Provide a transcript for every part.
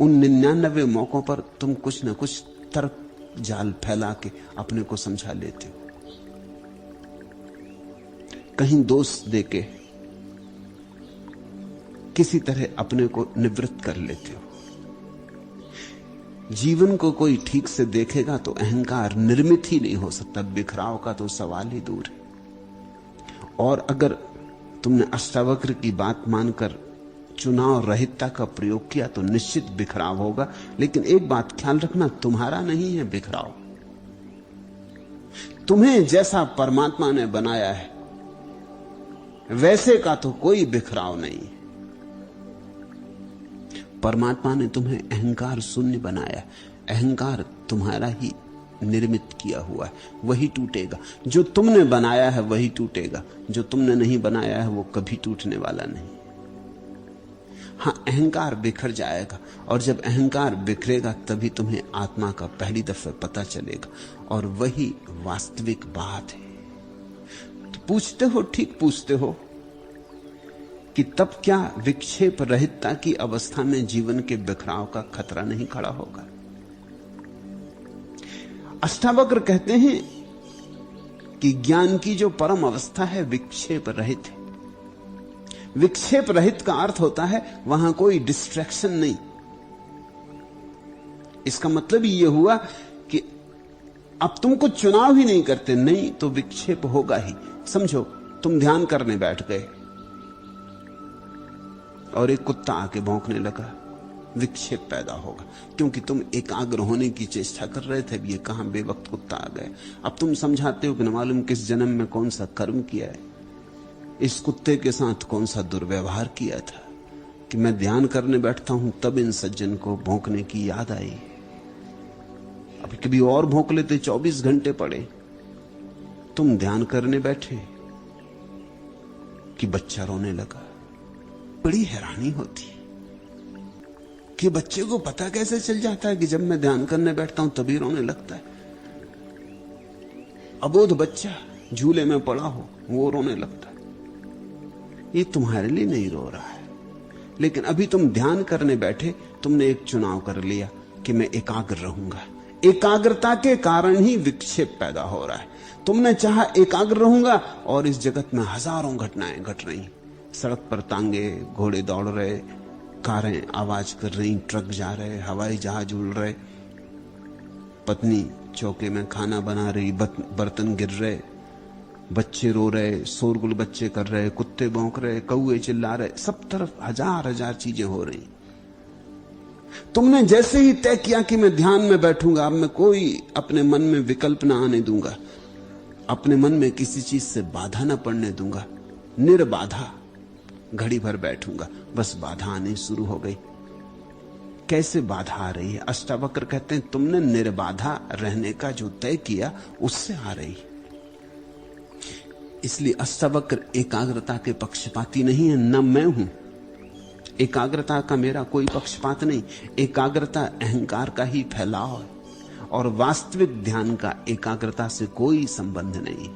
उन 99 मौकों पर तुम कुछ न कुछ तर्क जाल फैला के अपने को समझा लेते हो, कहीं दोष देके किसी तरह अपने को निवृत्त कर लेते हो। जीवन को कोई ठीक से देखेगा तो अहंकार निर्मित ही नहीं हो सकता, बिखराव का तो सवाल ही दूर है। और अगर तुमने अष्टावक्र की बात मानकर चुनाव रहितता का प्रयोग किया तो निश्चित बिखराव होगा। लेकिन एक बात ख्याल रखना, तुम्हारा नहीं है बिखराव। तुम्हें जैसा परमात्मा ने बनाया है वैसे का तो कोई बिखराव नहीं। परमात्मा ने तुम्हें अहंकार शून्य बनाया। अहंकार तुम्हारा ही निर्मित किया हुआ है, वही टूटेगा। जो तुमने बनाया है वही टूटेगा, जो तुमने नहीं बनाया है वो कभी टूटने वाला नहीं। हां, अहंकार बिखर जाएगा, और जब अहंकार बिखरेगा तभी तुम्हें आत्मा का पहली दफे पता चलेगा, और वही वास्तविक बात है। तो पूछते हो, ठीक पूछते हो कि तब क्या विक्षेप रहितता की अवस्था में जीवन के बिखराव का खतरा नहीं खड़ा होगा? अष्टावक्र कहते हैं कि ज्ञान की जो परम अवस्था है विक्षेप रहित है। विक्षेप रहित का अर्थ होता है वहां कोई डिस्ट्रैक्शन नहीं। इसका मतलब यह हुआ कि अब तुम कुछ चुनाव ही नहीं करते, नहीं तो विक्षेप होगा ही। समझो, तुम ध्यान करने बैठ गए और एक कुत्ता आके भौंकने लगा, विक्षेप पैदा होगा, क्योंकि तुम एकाग्र होने की चेष्टा कर रहे थे। ये कहां बेवक्त कुत्ता आ गया। अब तुम समझाते हो कि न मालूम किस जन्म में कौन सा कर्म किया है, इस कुत्ते के साथ कौन सा दुर्व्यवहार किया था कि मैं ध्यान करने बैठता हूं तब इन सज्जन को भौंकने की याद आई। अभी कभी और भौंक लेते, 24 घंटे पड़े। तुम ध्यान करने बैठे कि बच्चा रोने लगा। बड़ी हैरानी होती कि बच्चे को पता कैसे चल जाता है कि जब मैं ध्यान करने बैठता हूं तभी रोने लगता है। अबोध बच्चा झूले में पड़ा हो, वो रोने लगता है। ये तुम्हारे लिए नहीं रो रहा है, लेकिन अभी तुम ध्यान करने बैठे, तुमने एक चुनाव कर लिया कि मैं एकाग्र रहूंगा। एकाग्रता के कारण ही विक्षेप पैदा हो रहा है। तुमने चाहा एकाग्र रहूंगा, और इस जगत में हजारों घटनाएं घट रही। सड़क पर तांगे घोड़े दौड़ रहे, कारें आवाज कर रही, ट्रक जा रहे, हवाई जहाज उड़ रहे, पत्नी चौके में खाना बना रही, बर्तन गिर रहे, बच्चे रो रहे, शोरगुल बच्चे कर रहे, कुत्ते भौंक रहे, कौए चिल्ला रहे, सब तरफ हजार हजार चीजें हो रही। तुमने जैसे ही तय किया कि मैं ध्यान में बैठूंगा, अब मैं कोई अपने मन में विकल्प ना आने दूंगा, अपने मन में किसी चीज से बाधा ना पड़ने दूंगा, निर्बाधा घड़ी भर बैठूंगा, बस बाधा आनी शुरू हो गई। कैसे बाधा आ रही है? अष्टावक्र कहते हैं तुमने निर्बाधा रहने का जो तय किया उससे आ रही। इसलिए अष्टावक्र एकाग्रता के पक्षपाती नहीं है, न मैं हूं। एकाग्रता का मेरा कोई पक्षपात नहीं। एकाग्रता अहंकार का ही फैलाव है, और वास्तविक ध्यान का एकाग्रता से कोई संबंध नहीं,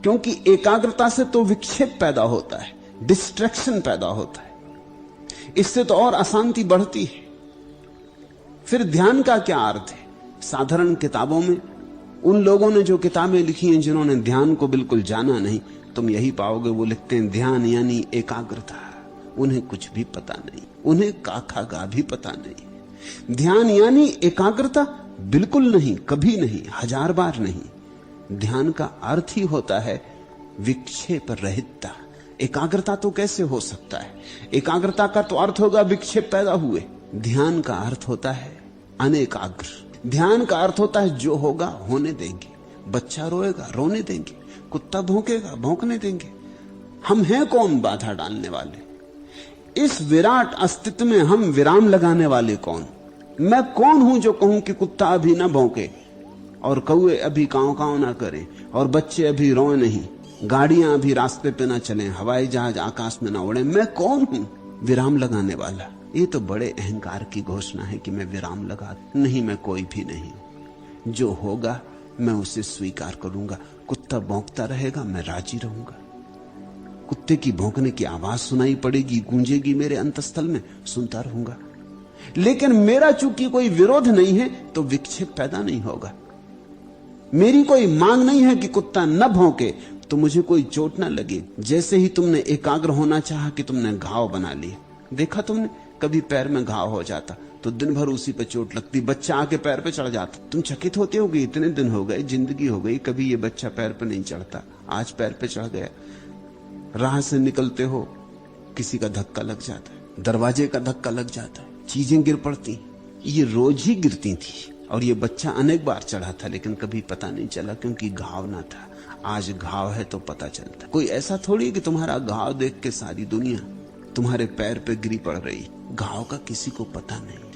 क्योंकि एकाग्रता से तो विक्षेप पैदा होता है, डिस्ट्रैक्शन पैदा होता है, इससे तो और अशांति बढ़ती है। फिर ध्यान का क्या अर्थ है? साधारण किताबों में उन लोगों ने जो किताबें लिखी हैं जिन्होंने ध्यान को बिल्कुल जाना नहीं, तुम यही पाओगे वो लिखते हैं ध्यान यानी एकाग्रता। उन्हें कुछ भी पता नहीं, उन्हें काखा गा भी पता नहीं। ध्यान यानी एकाग्रता बिल्कुल नहीं, कभी नहीं, हजार बार नहीं। ध्यान का अर्थ ही होता है विक्षेप रहितता। एकाग्रता तो कैसे हो सकता है? एकाग्रता का तो अर्थ होगा विक्षेप पैदा हुए। ध्यान का अर्थ होता है अनेकाग्र। ध्यान का अर्थ होता है जो होगा होने देंगे। बच्चा रोएगा, रोने देंगे। कुत्ता भौंकेगा, भौंकने देंगे। हम हैं कौन बाधा डालने वाले? इस विराट अस्तित्व में हम विराम लगाने वाले कौन? मैं कौन हूं जो कहूं कि कुत्ता अभी ना भौंके, और कौए अभी कांव कांव ना करें, और बच्चे अभी रोए नहीं, गाड़ियां अभी रास्ते पे ना चलें, हवाई जहाज आकाश में ना उड़े? मैं कौन हूं विराम लगाने वाला? ये तो बड़े अहंकार की घोषणा है कि मैं विराम लगा नहीं। मैं कोई भी नहीं। जो होगा मैं उसे स्वीकार करूंगा। कुत्ता भौंकता रहेगा, मैं राजी रहूंगा। कुत्ते की भौंकने की आवाज सुनाई पड़ेगी, गूंजेगी मेरे अंतस्थल में, सुनता रहूंगा। लेकिन मेरा चूंकि कोई विरोध नहीं है तो विक्षेप पैदा नहीं होगा। मेरी कोई मांग नहीं है कि कुत्ता न भौंके तो मुझे कोई चोट ना लगे। जैसे ही तुमने एकाग्र होना चाहा कि तुमने घाव बना लिए। देखा तुमने, कभी पैर में घाव हो जाता तो दिन भर उसी पे चोट लगती, बच्चा आके पैर पे चढ़ जाता। तुम चकित होते हो कि इतने दिन हो गए, जिंदगी हो गई, कभी ये बच्चा पैर पे नहीं चढ़ता, आज पैर पे चढ़ गया। राह से निकलते हो, किसी का धक्का लग जाता है, दरवाजे का धक्का लग जाता है, चीजें गिर पड़ती। ये रोज ही गिरती थी और ये बच्चा अनेक बार चढ़ा था, लेकिन कभी पता नहीं चला क्योंकि घाव ना था। आज घाव है तो पता चलता। कोई ऐसा थोड़ी कि तुम्हारा घाव देख के सारी दुनिया तुम्हारे पैर पे गिरी पड़ रही। घाव का किसी को पता नहीं।